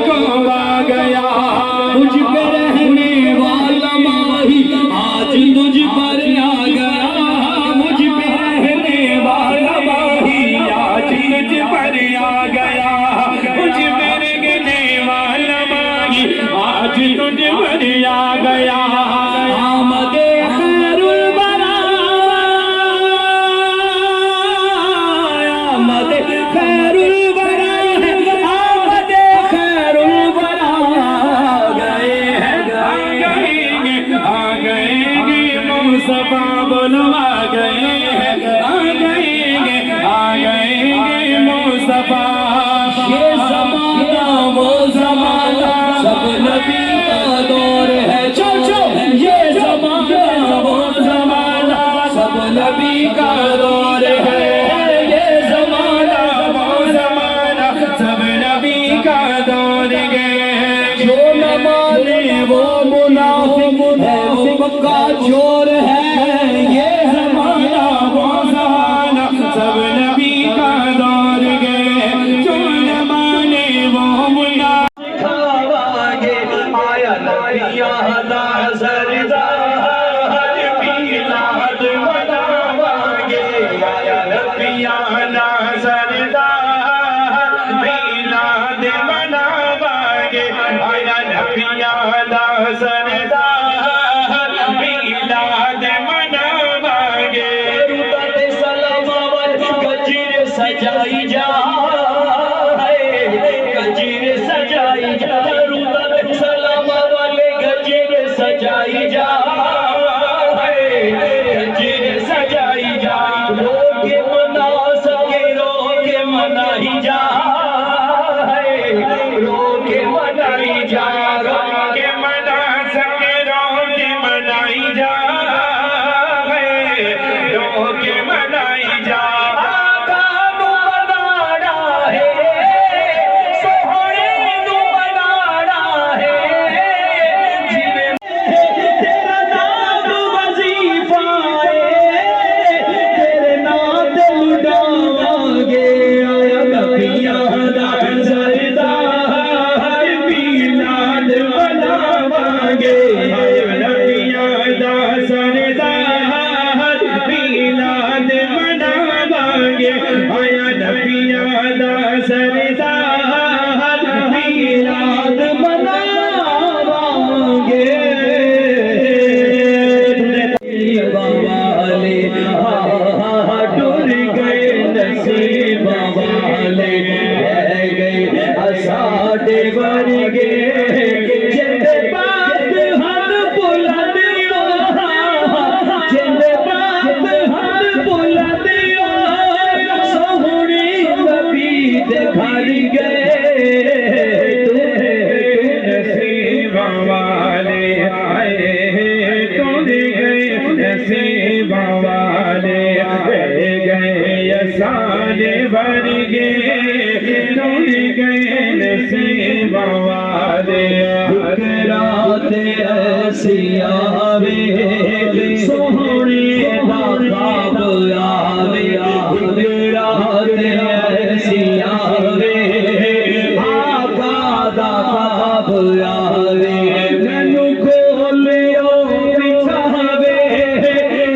को आ गया। मुझ पे रहने वाला माही आज तुझ पर आ गया। मुझ पे रहने वाला माही आज तुझ पर आ गया। मुझ पे रहने वाला माही आज तुझ पर आ गया। आमदे खैरुल बरा, आमदे खैरुल बरा, आमदे खैरुल बरा। आ गएंगे मुस्तफा बुलवा गए हैं। आ गएंगे मुस्तफा। ये ज़माना वो ज़माना सब नबी का दौर है। चल चल, ये ज़माना वो ज़माना सब नबी का दौर है। ये ज़माना वो ज़माना सब नबी का दौर है। जो न माने वो मुनाफिक है, वो पक्का चोर है। ये ज़माना वो ज़माना सब नबी का दौर है। जो न माने वो मुनाफिक खावांगे। आया नबिया दा सरदार मिलाद मनावांगे। आया नबिया दा सरदार मिलाद मनावांगे। आया नबिया दा सरदार मिलाद मनावांगे। रुतत सलावत गजर सजाई जा, गजर सजाई जा। रुतत सलावत गजर सजाई जा, गजर सजाई जा। रोके मना सके रोके मनाई जा, रोके मनाई जा। रोके मना सके रोके मनाई जा, रोके मनाई जा। आका नू बनाना है, सोहणे नू बनाना है। जिवें तेरा नाम वजीफा है, तेरे नाम ते लुटावांगे। आया नबिया दा सरदार मिलाद मनावांगे। आया नबिया दा सरदार मिलाद मनावांगे। आया नबिया दा सरदार मिलाद मनावांगे। वाले टूर गए नसीब वाले, रह गए असाडे वर्गे। जिंदे बात हर बुलंदियों, जिंदे बात हर बुलंदियों। सोहनी नबी दे घर गए, नसीब वाले आए। टूर गए नसीब वाले, रह गए असाडे वर्गे। टूर गए नसीब वाले। रात ऐसी आवे, सोहनी दा ख्वाब आवे। रात ऐसी आवे, आका दा ख्वाब आवे। मैनू खोलियो बिठावे,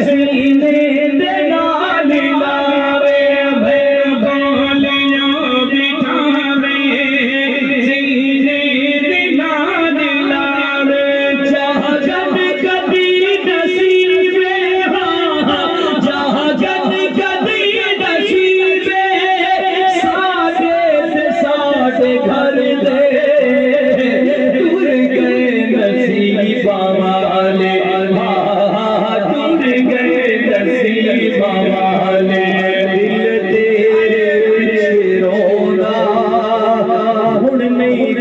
सीने दे नाल लावे। मैं खोलियो बिठावे, सीने दे नाल लावे। जहाँ जब कभी नसीबे, जहाँ जब कभी नसीबे। साडे ते साडे घर दे टूर गए नसीब वाले। टूर गए नसीब वाले। दिल तेरे पिछे रोंदा, हुण नहीं